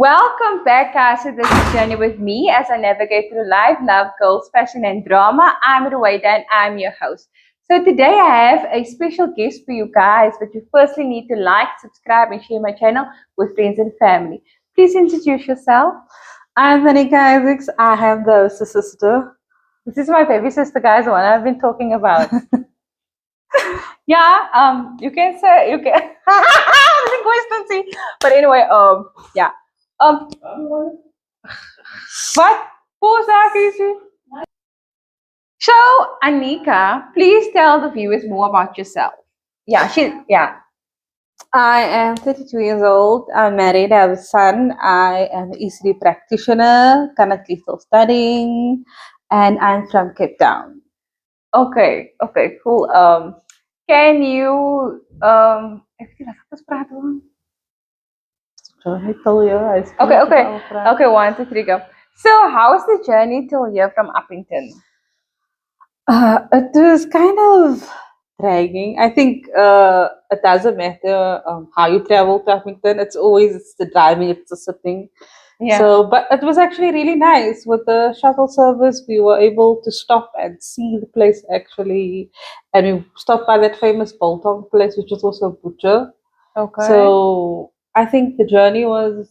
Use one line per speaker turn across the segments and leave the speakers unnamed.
Welcome back, guys, to this journey with me as I navigate through life, love, goals, passion, and drama. I'm Ruwaida and I'm your host. So today I have a special guest for you guys, but you firstly need to like, subscribe, and share my channel with friends and family. Please introduce yourself.
I'm Aneeka Isaacs. I am the older sister.
This is my baby sister, guys, the one I've been talking about. You can say you can consistency. But anyway, yeah. What? Pause that, Casey. So, Aneeka, please tell the viewers more about yourself. Yeah.
I am 32 years old. I'm married. I have a son. I am an ECD practitioner, currently still studying, and I'm from Cape Town.
Okay, cool. Can you even laat praten? Okay, 1, 2, 3, go. So, how's the journey till here from Uppington?
It was kind of dragging. I think it doesn't matter how you travel to Appington. It's always the driving, it's the sitting.
Yeah.
So, but it was actually really nice with the shuttle service. We were able to stop and see the place actually, and we stopped by that famous biltong place, which was also a butcher.
Okay.
So I think the journey was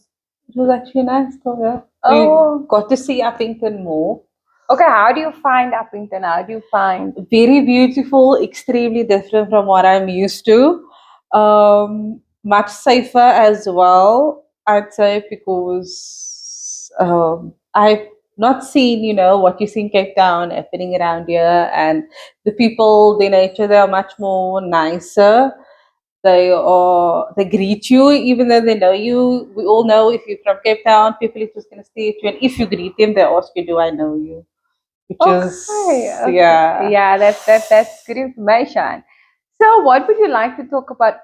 actually nice. So yeah, we got to see Uppington more.
Okay, how do you find Uppington? How do you find?
Very beautiful, extremely different from what I'm used to. Much safer as well, I'd say, because I've not seen, what you see in Cape Town happening around here, and the people, the nature, they are much more nicer. They greet you even though they know you. We all know if you're from Cape Town, people are just gonna stay at you, and if you greet them, they ask you, "Do I know you?" Which is
yeah, that's good information. So, what would you like to talk about?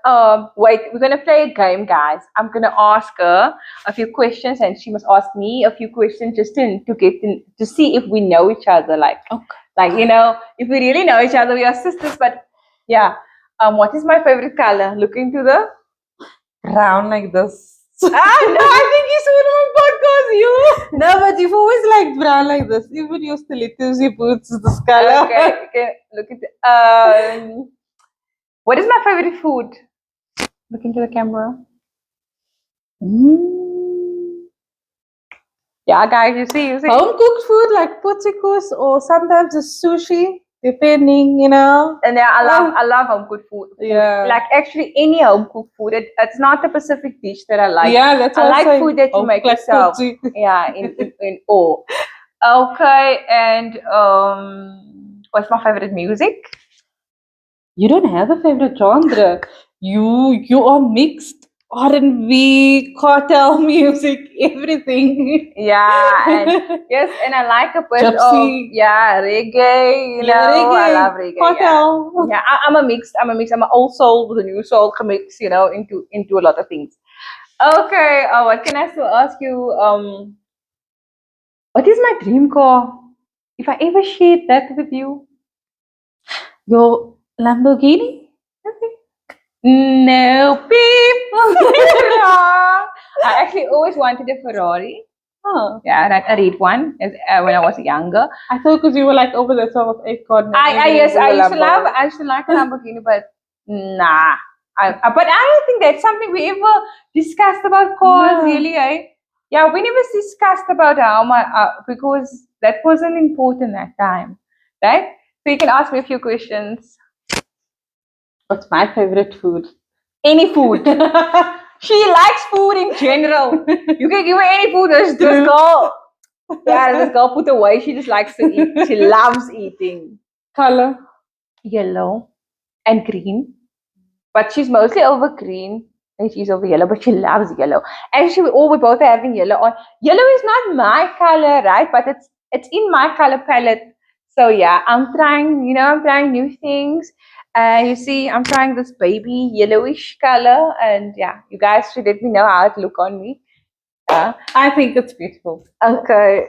Wait, we're gonna play a game, guys. I'm gonna ask her a few questions, and she must ask me a few questions just to get to see if we know each other. Like if we really know each other, we are sisters. But yeah, what is my favorite color? Look into the
brown like this.
No, I think you saw my podcast. You
no, but you've always liked brown like this. Even your stilettos, your boots, this color.
Okay. Look at what is my favorite food? Look into the camera. Yeah, guys, you see.
Home cooked food like potsikos or sometimes it's sushi, depending,
And yeah, I love home cooked food.
Yeah.
Like actually any home cooked food. It's not a specific dish that I like.
Yeah, that's
I like food that you make yourself. Yeah, in all. Okay, and what's my favorite music?
You don't have a favorite genre. You are mixed R&B, cartel music, everything.
Yeah, and I like a bit of reggae. Reggae. I love reggae.
Cartel.
Yeah, I'm a mix. I'm an old soul with a new soul mix. Into a lot of things. Okay. What can I still ask you? What is my dream car? If I ever shared that with you.
Your Lamborghini?
No, beep. I actually always wanted a Ferrari.
Oh.
Yeah, I read one when I was younger.
I thought because you were like over the top of Acorn.
I used to like a Lamborghini, but nah. But I don't think that's something we ever discussed about cars, really. Yeah, we never discussed about how much because that wasn't important that time, right? So you can ask me a few questions.
What's my favorite food?
Any food. She likes food in general. You can give her any food. This girl. Yeah, this girl put away. She just likes to eat. She loves eating.
Color?
Yellow and green. But she's mostly over green and she's over yellow, but she loves yellow. Actually, we both are having yellow on. Yellow is not my color, right? But it's in my color palette. So yeah, I'm trying new things. You see, I'm trying this baby yellowish color, and yeah, you guys should let me know how it look on me.
I think it's beautiful.
Okay.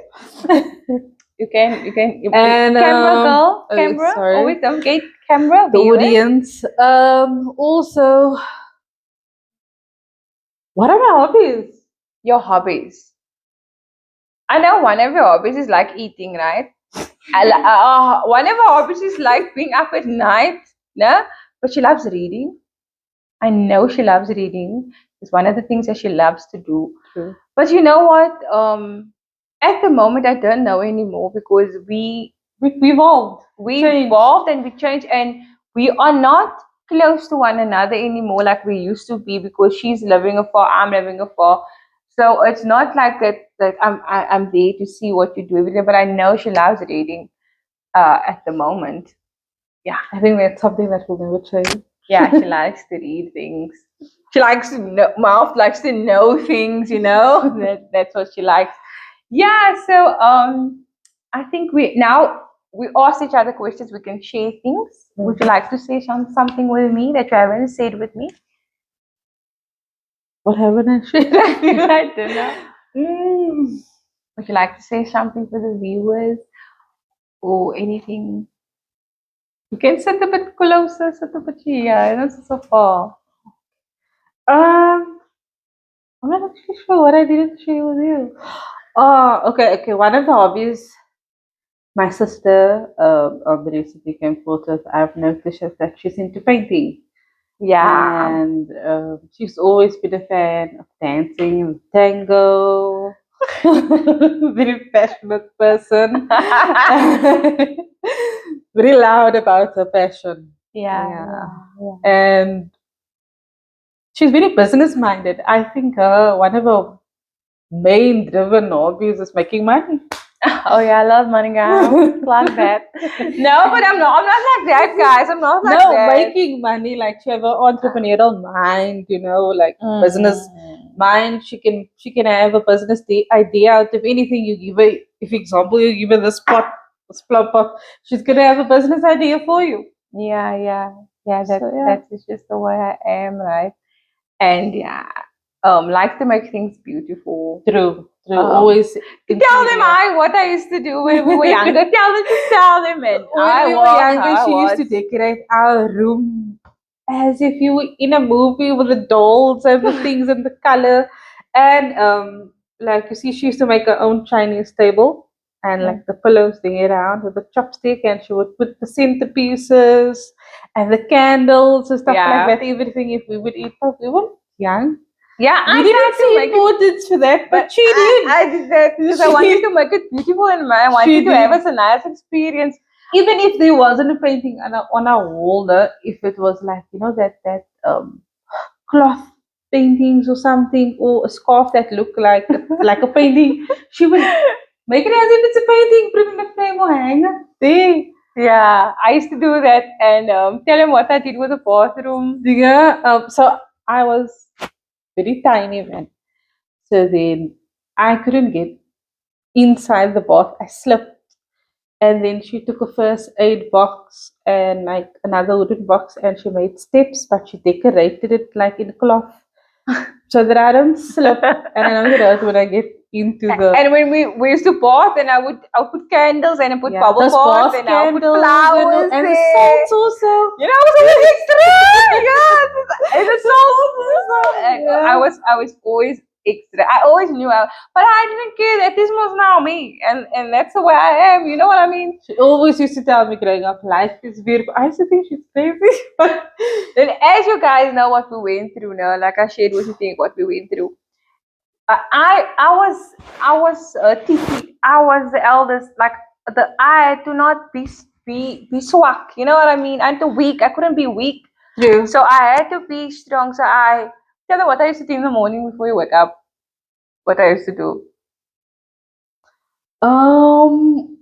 You can.
And
camera girl, camera.
Sorry.
Always don't get camera.
The audience. Also, what are my hobbies?
your hobbies. I know one of your hobbies is like eating, right? One of her hobbies is like being up at night, no? But she loves reading. I know she loves reading. It's one of the things that she loves to do.
True.
But you know what? At the moment, I don't know anymore because
We evolved.
we
Changed.
evolved and we changed, and we are not close to one another anymore like we used to be because she's living afar, I'm living afar. So it's not like that I'm there to see what you do every day, but I know she loves reading at the moment. Yeah.
I think that's something that will never change.
Yeah, she likes to read things. She likes to know, mouth likes to know things, you know. That's what she likes. Yeah, so I think we ask each other questions, we can share things. Would you like to say something with me that you haven't said with me?
What haven't I shared?
I don't know. Would you like to say something for the viewers or anything? You can sit a bit closer, sit a bit here, not so far.
I'm not actually sure what I didn't share with you. Oh, okay. One of the hobbies my sister recently came forth with, I've noticed that she's into painting.
Yeah.
And she's always been a fan of dancing, tango. Very passionate person. Very loud about her passion.
Yeah.
And she's very business minded. I think one of her main driven hobbies is making money.
Oh yeah, I love money, guys. Like that. No, but I'm not like that, guys. I'm not like that.
Making money, like she have an entrepreneurial mind, like business mind. She can have a business idea out of anything you give her. If example you give her this pot, she's gonna have a business idea for you.
Yeah. That is just the way I am, right? And yeah, like to make things beautiful.
True. Always
tell them what I used to do when we were younger. Tell them, man.
When we were younger, she used to decorate our room as if you were in a movie with the dolls and the things and the color. And like you see, she used to make her own Chinese table and like the pillows there around with the chopstick, and she would put the centerpieces and the candles and stuff like that. Everything if we would eat, we were young.
Yeah,
we didn't see importance for that, but she did.
I did that because I wanted to make it beautiful and I wanted to have us a nice experience.
Even if there wasn't a painting on our wall, if it was like that cloth paintings or something, or a scarf that looked like a painting, she would make it as if it's a painting, put it in a frame or hang it there.
Yeah, I used to do that and tell him what I did with the bathroom.
Yeah, so I was very tiny, man. So then I couldn't get inside the bath. I slipped. And then she took a first aid box and like another wooden box and she made steps, but she decorated it like in cloth so that I don't slip. And I know that when I get into the...
And when we used to bath, and I would put candles and I put bubble bath and I would put flowers
and salts also.
You know, I was always extra. Yeah, and the salt. I was always extra. I always knew, but I didn't care that this was now me, and that's the way I am. You know what I mean?
She always used to tell me growing up, life is beautiful. I used to think she's crazy.
Then, as you guys know what we went through now, like I shared with you, think what we went through. I was Titi. I was the eldest. Like I had to not be swak. You know what I mean? I'm too weak. I couldn't be weak.
Yeah.
So I had to be strong. So I tell them what I used to do in the morning before you wake up. What I used to do.
I don't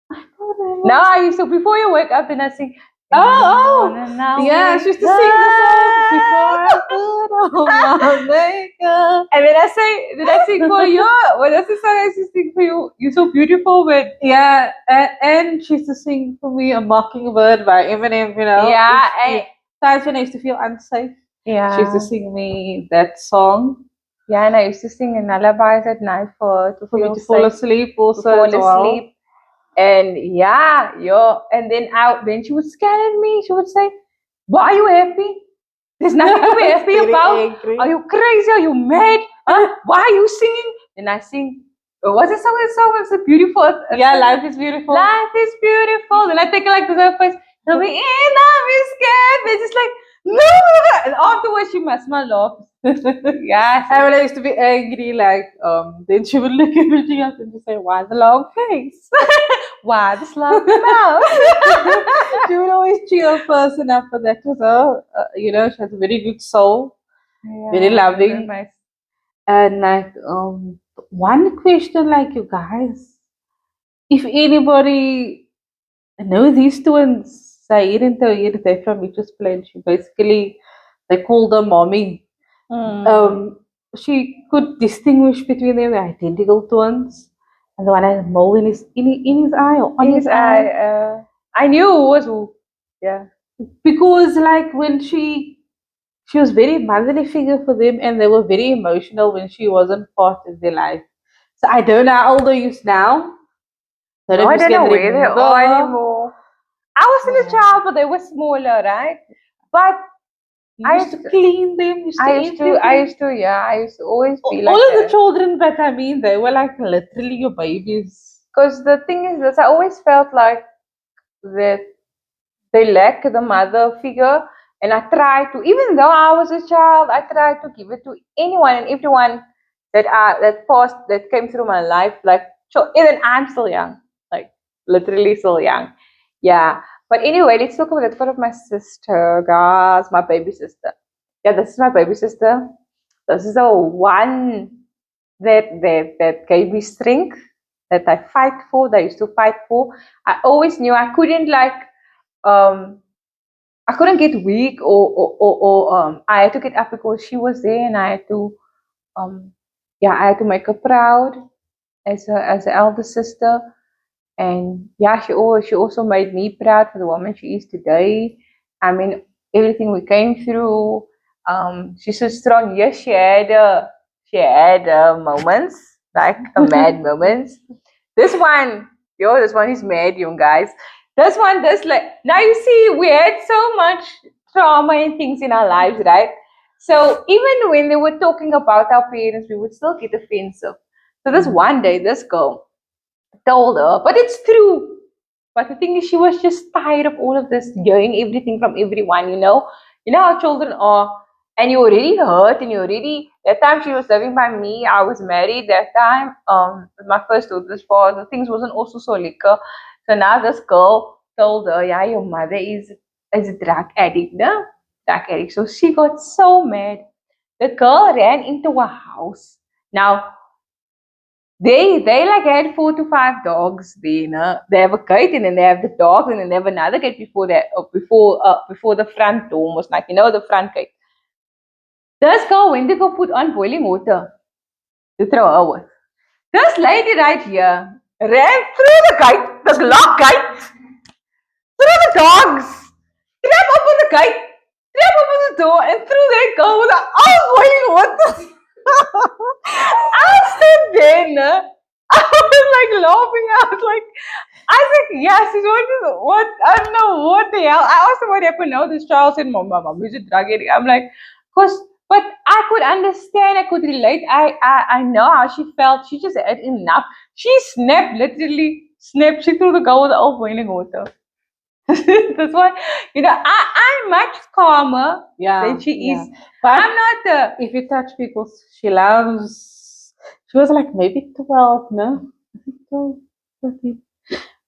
know.
No, I used to before you wake up, then I sing.
Yeah, she used to sing the song before I put on my makeup.
And then I sing for you. Well, that's the song I used to sing for you. You're so beautiful, but
yeah, and she used to sing for me "A Mockingbird" by Eminem. You know,
yeah.
Times when I used to feel unsafe.
Yeah,
she used to sing me that song.
Yeah, and I used to sing lullabies at night for
me to fall asleep. Also,
asleep. And and then she would scan at me. She would say, "Why are you happy? There's nothing to be happy about. Angry. Are you crazy? Are you mad? Why are you singing? And I sing. What's the song? The song is a beautiful.
Yeah, life is beautiful.
Life is beautiful. Then I take it like this face. Tell me, I'm scared. They're just like, no. And afterwards, she must my laugh. Yeah.
And when I used to be angry, then she would look at me else and just say, "Why the long face?
Why the slug mouth?"
She would always cheer a person up, but that was her. She has a very good soul, very loving.
Nice.
And one question, you guys, if anybody knows these twins, they're from Mitchell's Plain. They call them mommy. She could distinguish between them, the identical twins, and the one has a mole in his eye or on his eye.
I knew who was who. Yeah.
Because when she was very motherly figure for them, and they were very emotional when she wasn't part of their life. So I don't know how old they is now.
I don't know where they are anymore. I was still a child, but they were smaller, right? But
I used to clean them.
I used to always be like
all of the children, but I mean, they were literally your babies.
Because the thing is this, I always felt like that they lack the mother figure, and I tried to, even though I was a child, I tried to give it to anyone and everyone that came through my life. Even I'm still young, literally still young. Yeah. But anyway, let's talk about it. My sister, guys, my baby sister. Yeah, this is my baby sister. This is the one that gave me strength, that I fight for, that I used to fight for. I always knew I couldn't I couldn't get weak or I had to get up because she was there, and I had to I had to make her proud as an elder sister. And yeah, she also made me proud for the woman she is today. I mean, everything we came through. She's so strong. Yes, she had moments, like mad moments. This one is mad, you guys. This one, now you see, we had so much trauma and things in our lives, right? So even when they were talking about our parents, we would still get offensive. So this one day, this girl told her, but it's true. But the thing is, she was just tired of all of this, hearing everything from everyone, You know how children are. And you already hurt, and that time she was living by me. I was married that time. My first daughter's father, things wasn't also so liquor. So now this girl told her, yeah, your mother is a drug addict, no? Drug addict. So she got so mad. The girl ran into a house. Now, they had 4 to 5 dogs there, They have a gate, and then they have the dogs, and then they have another gate before that, before the front door, almost the front gate. This girl went to go put on boiling water to throw her with. This lady right here ran through the gate, the lock gate, through the dogs, tripped up on the gate, tripped up on the door, and threw that girl with all boiling water. I stood there, I was laughing. I was like, yes, what? I don't know what the hell. I asked her what happened now. This child said, Mom, is a drug addict. I'm like, but I could understand, I could relate. I know how she felt. She just had enough. She literally snapped. She threw the girl with all boiling water. That's why, I'm much calmer than she is. But I'm not
if you touch people, she loves. She was maybe 12, no? I think 12, 13.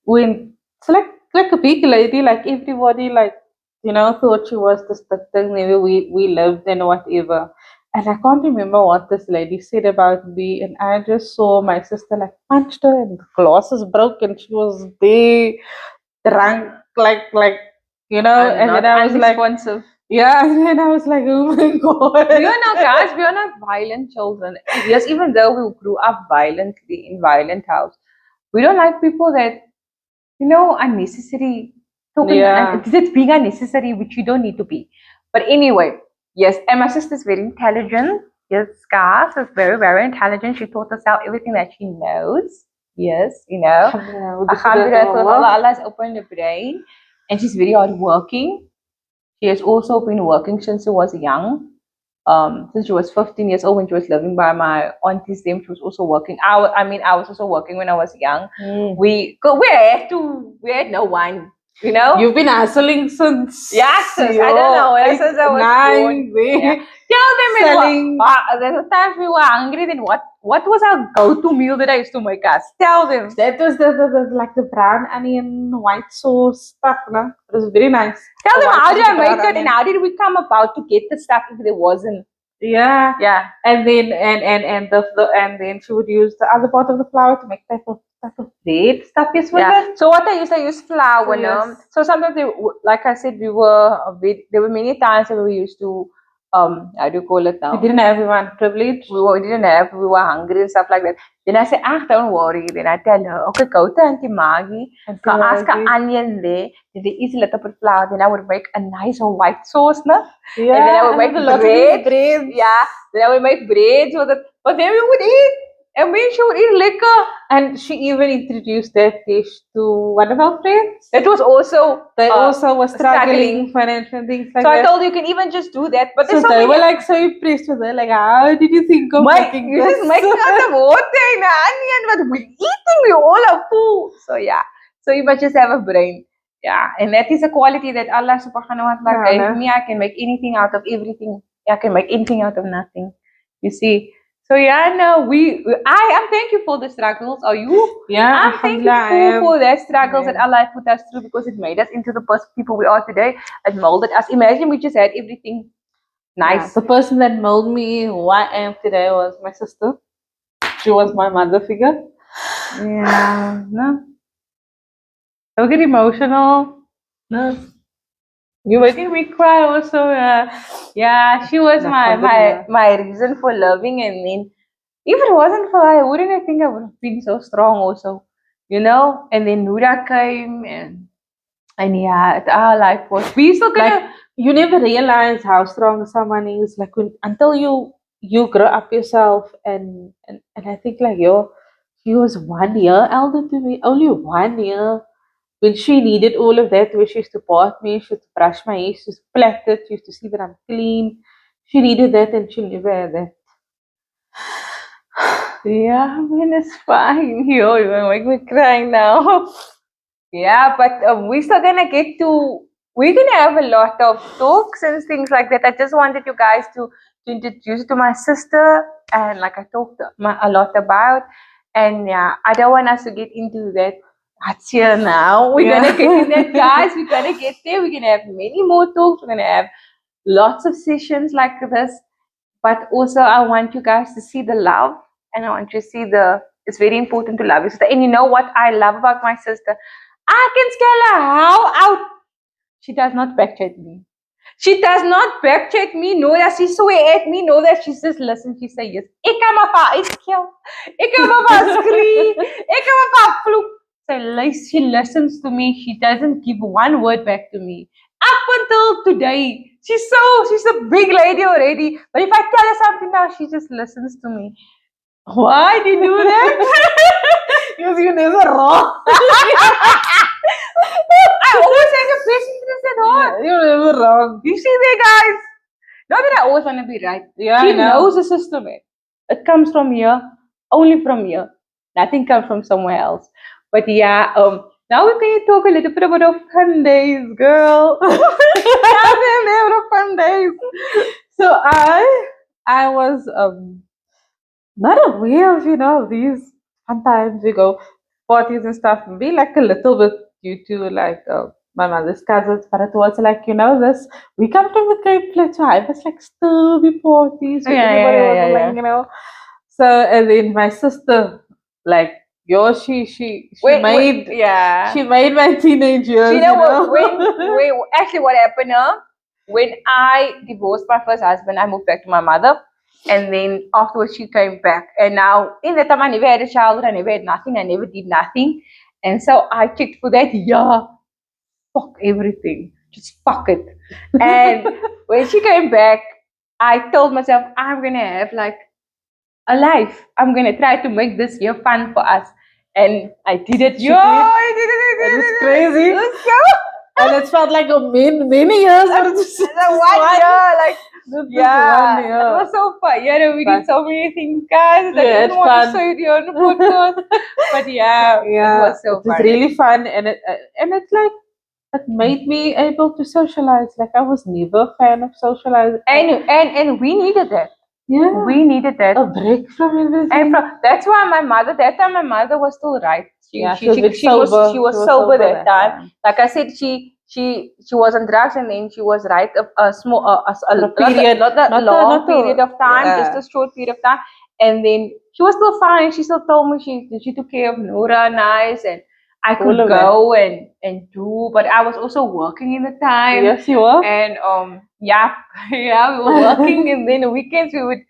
When it's like a big lady, everybody thought she was the thing. Maybe we lived and whatever. And I can't remember what this lady said about me. And I just saw my sister punched her, and the glasses broke, and she was there drunk, and then I was
unresponsive.
Yeah, and then I was like, oh my god.
We are not, guys, we are not violent children. Yes, even though we grew up violently in violent house, we don't like people that, unnecessary talking. It's being unnecessary, which you don't need to be. But anyway, yes, and my sister's very intelligent. Yes, guys, is very, very intelligent. She taught herself everything that she knows. Yes, Allah has opened the brain, and she's very hardworking. She has also been working since she was young. since she was 15 years old when she was living by my auntie's them. She was also working. I was also working when I was young. We had no one. You know?
You've been hustling since.
Yes, I don't know. Ever since I was born. Yeah. Tell them
Selling.
there's a time we were hungry. Then what was our go-to meal that I used to make us? Tell them.
That was the like the brown onion white sauce stuff, no? It was very nice.
Tell them
The
how
white
did I
sauce,
make
brown
it
onion.
and how did we come about to get the stuff if there wasn't?
Yeah.
Yeah.
And then and then she would use the other part of the flour to make type of bread stuff with it.
So what I used flour.
So, yes.
So sometimes like I said, there were many times when we used to how do you call it now?
We didn't have one privilege.
We were hungry and stuff like that. Then I said, don't worry. Then I tell her, okay, go to Auntie Maggie, go ask her onion there. Then there is a little bit of flour. Then I would make a nice white sauce, no?
Yeah,
and then I would make
bread.
Yeah, then I would make breads with it. But then we would eat. And then she would eat liquor.
And she even introduced that dish to one of our friends.
It was also
They also were struggling financial things like
so
that.
I told you can even just do that. But
so they were like so impressed with her. Like, how did you think of making this?
Just making out of water and onion, but we're eating, we all are full. So yeah. So you must just have a brain. Yeah. And that is a quality that Allah subhanahu wa ta'ala gave me. I can make anything out of everything. I can make anything out of nothing. You see. So yeah, no, I am thankful for the struggles. Are you?
Yeah,
I'm thankful for the struggles that Allah put us through because it made us into the people we are today. It molded us. Imagine we just had everything nice.
Yeah, the person that molded me who I am today was my sister. She was my mother figure.
Yeah, no. Don't get emotional. No. You're making me cry also. Yeah, she was my reason for loving, and then if it wasn't for her, wouldn't I think I would have been so strong also, you know? And then Nura came and yeah, our life was we still gonna
you never realize how strong someone is like until you grow up yourself and I think like she was 1 year elder to me, only 1 year. When she needed all of that, where she used to bath me, she used to brush my hair, she used to plait it, she used to see that I'm clean. She needed that and she never had that.
Yeah, I mean, it's fine. You're make me cry now. Yeah, but we're gonna have a lot of talks and things like that. I just wanted you guys to introduce to my sister and like I talked a lot about. And yeah, I don't want us to get into that. That's here now. We're gonna get in that, guys. We're gonna get there. We're gonna have many more talks. We're gonna have lots of sessions like this. But also, I want you guys to see the love, and I want you to see it's very important to love your sister. And you know what I love about my sister? I can scale her how out. She does not backchat me. She does not backchat me, nor does she swear at me, nor that she just listens. She says yes. Ik kan maar pa uitskill. Ik kan maar pa skree. Ik kan maar pa vloek. So she listens to me. She doesn't give one word back to me. Up until today. She's a big lady already. But if I tell her something now, she just listens to me. Why did you do that?
Because you're never wrong.
I always have the best interest at heart.
Yeah, you're never wrong.
You see there, guys? Not that I always want to be right.
Yeah,
she knows the system. It comes from here, only from here. Nothing comes from somewhere else. But yeah, now we're going to talk a little bit about our fun days, girl. Fun days.
So I was not aware of these. Sometimes we go parties and stuff, be like a little bit due to like my mother's cousins, but it was like this. We come from the Cape Plateau. I was like still be parties.
Yeah.
So and then my sister, like she made my teenage years.
You know, when actually what happened? When I divorced my first husband, I moved back to my mother. And then afterwards she came back. And now in that time I never had a childhood, I never had nothing, I never did nothing. And so I checked for that, fuck everything. Just fuck it. And when she came back, I told myself I'm gonna have like a life. I'm gonna try to make this year fun for us. And I did it. I did it.
It was crazy. And it felt like many years.
But it's 1 year, like Yeah,
It
it was so fun. Yeah, we did so many things, guys. I
Yeah,
didn't
it's
want to
fun.
say it on the podcast, but yeah, it was so
it was
fun.
really fun, and it's like it made me able to socialize. Like I was never a fan of socializing.
And we needed that.
Yeah,
We needed that.
a break from everything.
And that's why my mother, that time my mother was still right. She
was a bit sober.
she was sober that time. Like I said, she was on drugs and then she was right a small
period,
not a long period of time,
yeah.
just a short period of time. And then she was still fine. She still told me she took care of Nora nice and I could
All of
go and do, but I was also working in the time.
Yes, you were.
And yeah, yeah, we were working, and then the weekends we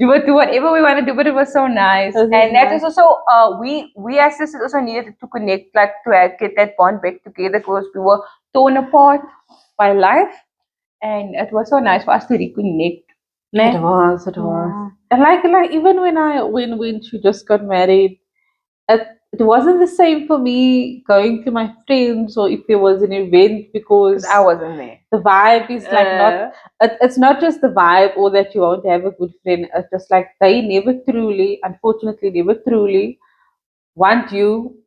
would do whatever we want to do, but it was so nice.
This is
And that
nice.
is also we as sisters also needed to connect, like get that bond back together because we were torn apart by life, and it was so nice for us to reconnect.
It was.
Yeah.
And like even when she just got married, it wasn't the same for me going to my friends or if there was an event because
I wasn't there.
the vibe is like not. It's not just the vibe or that you won't have a good friend. It's just like they unfortunately, never truly want you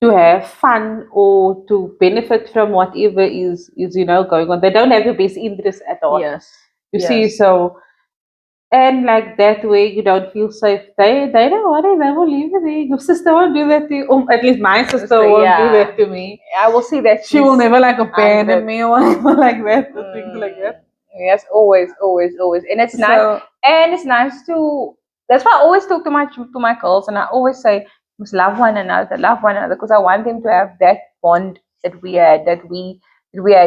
to have fun or to benefit from whatever is going on. They don't have your best interest at all.
Yes.
You see, so and like that way you don't feel safe. They don't worry, they will leave you there. Your sister won't do that to you. At least my sister won't do that to me.
I will see that
She will never like abandon me or whatever like that, or things like that.
Yes, always. And it's nice. And it's nice to. That's why I always talk to my girls, and I always say, "Must love one another, because I want them to have that bond that we had,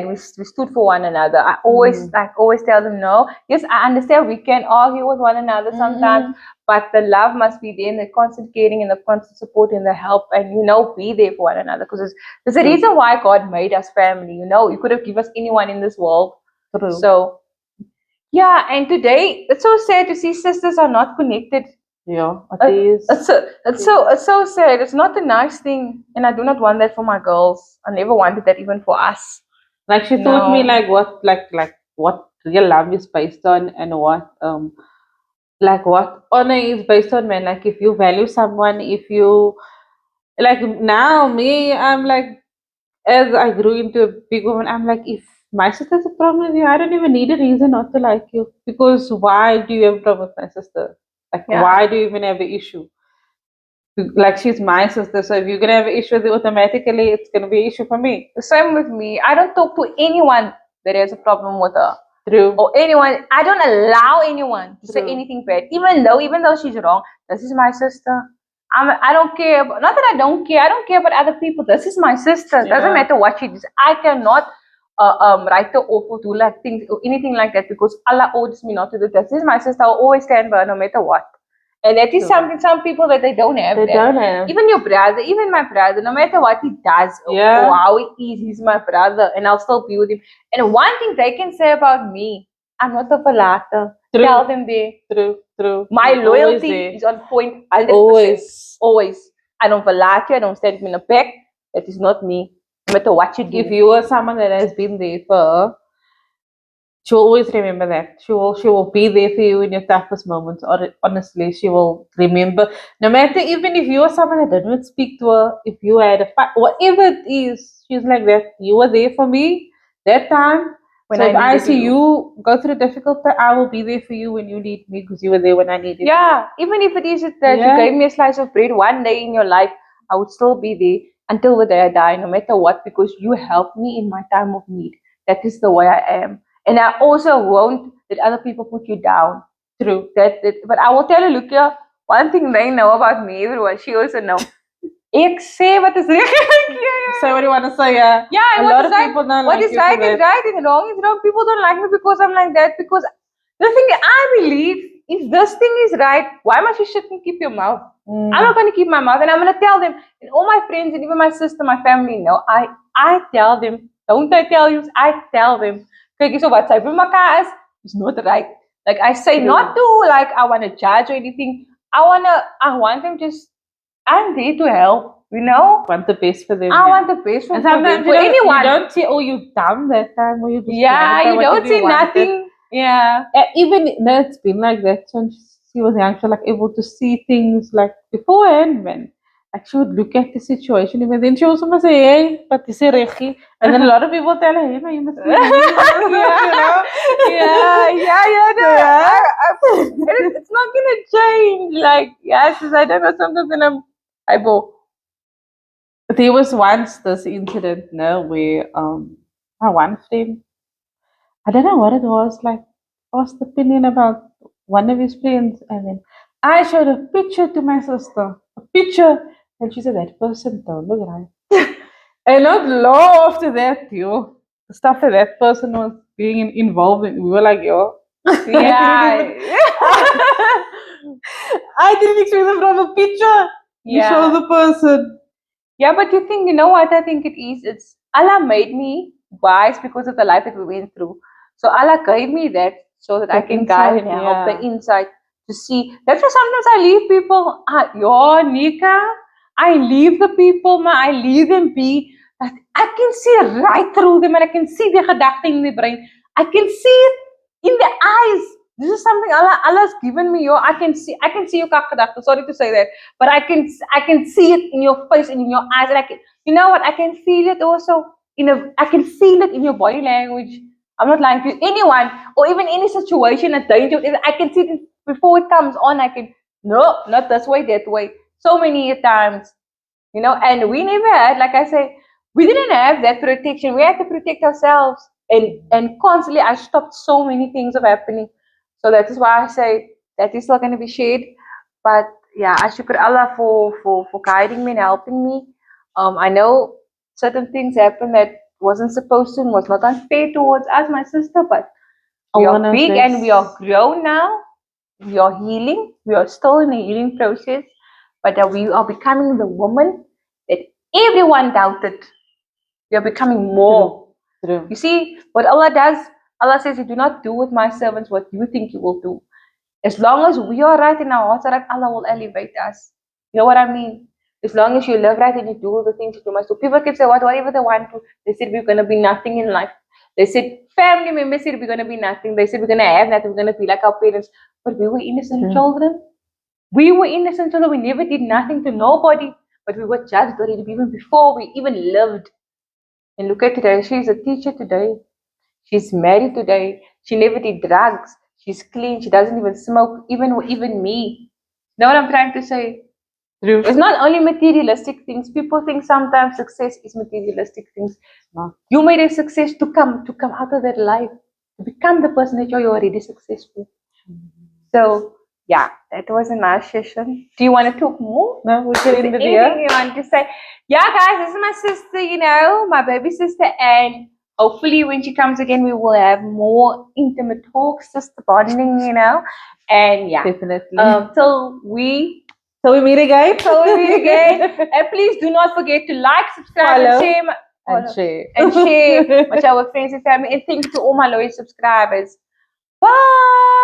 we stood for one another. I always tell them, no, yes, I understand we can argue with one another sometimes, but the love must be there, and the constant caring and the constant support and the help, and be there for one another, because there's a reason why God made us family. He could have given us anyone in this world.
True.
So yeah, and today it's so sad to see sisters are not connected.
Yeah, it is.
It's so sad. It's not a nice thing, and I do not want that for my girls. I never wanted that even for us.
Like she taught me like what real love is based on, and what honor is based on, man. Like if you value someone, if you like now me, I'm like, as I grew into a big woman, I'm like, if my sister's a problem with you, I don't even need a reason not to like you. Because why do you have a problem with my sister? Like why do you even have an issue? Like she's my sister, so if you're gonna have an issue with it, automatically it's gonna be an issue for me.
The same with me. I don't talk to anyone that has a problem with her.
True.
Or anyone. I don't allow anyone to say anything bad, even though she's wrong. This is my sister. I don't care. Not that I don't care. I don't care about other people. This is my sister. Doesn't matter what she does. I cannot write her off or do like things or anything like that because Allah orders me not to do that. This is my sister. I'll always stand by her no matter what. And that is something some people that they don't have.
They don't have.
Even your brother, even my brother, no matter what he does or how he is, he's my brother, and I'll still be with him. And one thing they can say about me, I'm not a verlater. Tell them there.
True.
My loyalty is on point 100%. Always. I don't verlaat you. I don't stand in a back. That is not me. No matter what you do.
If you are someone that has been there for her, she'll always remember that. She will be there for you in your toughest moments. Or honestly, she will remember. No matter, even if you are someone that didn't speak to her, if you had a fight, whatever it is, she's like that. You were there for me that time. When so if I see you go through a difficult time, I will be there for you when you need me because you were there when I needed you.
Yeah, even if it is that you gave me a slice of bread one day in your life, I would still be there until the day I die, no matter what, because you helped me in my time of need. That is the way I am. And I also won't let other people put you down.
True.
But I will tell you, look here, one thing they know about me, everyone, she also knows. Ek say what is
Say what you want to say, yeah.
Yeah,
a lot of people don't
what is right is right and wrong is wrong. People don't like me because I'm like that. Because the thing I believe, if this thing is right, why must you shut and keep your mouth? I'm not going to keep my mouth, and I'm going to tell them. And all my friends and even my sister, my family know. I tell them. Don't I tell you? I tell them. Kijk, so what I bring my cars is not right. Like I say, not to like I want to judge or anything. I want them just. I'm there to help,
want the best for them.
I want the best for them.
And sometimes
for anyone.
You don't say, oh, you dumb that time, or you just
you don't say nothing. Yeah.
Even it's been like that since she was young, she was like able to see things like beforehand when like she would look at the situation, even then she also must say, hey, but this is rechi. And then a lot of people tell her, hey, no, you must be you know?
Yeah. No,
Yeah.
it's not gonna change. Like, yes, I don't know. Sometimes when I go,
There was once this incident, no, where my one friend, I don't know what it was, like asked opinion about one of his friends, and then I showed a picture to my sister, a picture, and she said that person don't look right. And not long after that, yo, the stuff that person was being involved in, we were like, yo,
yeah,
I didn't expect it from a picture. You show
yeah.
the person.
Yeah, but you know what I think it is? It's Allah made me wise because of the life that we went through. So Allah gave me that so that I
That
can guide and
insight,
help the
yeah.
insight to see. That's why sometimes I leave people, yo, Nika, I leave the people, I leave them be. I can see right through them and I can see their gedachten in their brain. I can see it in their eyes. This is something Allah's given me, yo. I can see your gedachten. Sorry to say that. But I can see it in your face and in your eyes, and I can, you know what? I can feel it also I can feel it in your body language. I'm not lying to you. Anyone or even any situation, a danger, I can see it before it comes on. I can no, not this way, that way. So many times, and we never had, like I say, we didn't have that protection. We had to protect ourselves, and constantly, I stopped so many things of happening. So that is why I say that is not going to be shared. But yeah, I shukr Allah for guiding me and helping me. I know certain things happen that wasn't supposed to and was not unfair towards us, my sister, but we are
Awareness
big and we
this.
are grown now. We are healing. We are still in a healing process, but we are becoming the woman that everyone doubted. We are becoming more.
True.
You see, what Allah does, Allah says, you do not do with my servants what you think you will do. As long as we are right in our hearts are right, Allah will elevate us. You know what I mean? As long as you live right and you do the things that you must do. People can say whatever they want to. They said we're gonna be nothing in life. They said family members said we're gonna be nothing. They said we're gonna have nothing. We're gonna be like our parents. But we were innocent children. We were innocent children. We never did nothing to nobody. But we were judged already even before we even lived. And look at today. She's a teacher today. She's married today. She never did drugs. She's clean. She doesn't even smoke. Even me. You know what I'm trying to say?
True.
It's not only materialistic things. People think sometimes success is materialistic things.
No.
You made a success to come out of that life, to become the person that you're already successful. So yeah, that was a nice session. Do you want to talk more?
No, we can end the
Anything
video.
you want to say? Yeah, guys, this is my sister, my baby sister, and hopefully when she comes again, we will have more intimate talks, sister bonding, and yeah.
Definitely.
Till we
meet again.
and please do not forget to like, subscribe,
Follow.
and share.
And share.
And share with our friends and family. And thank you to all my loyal subscribers. Bye.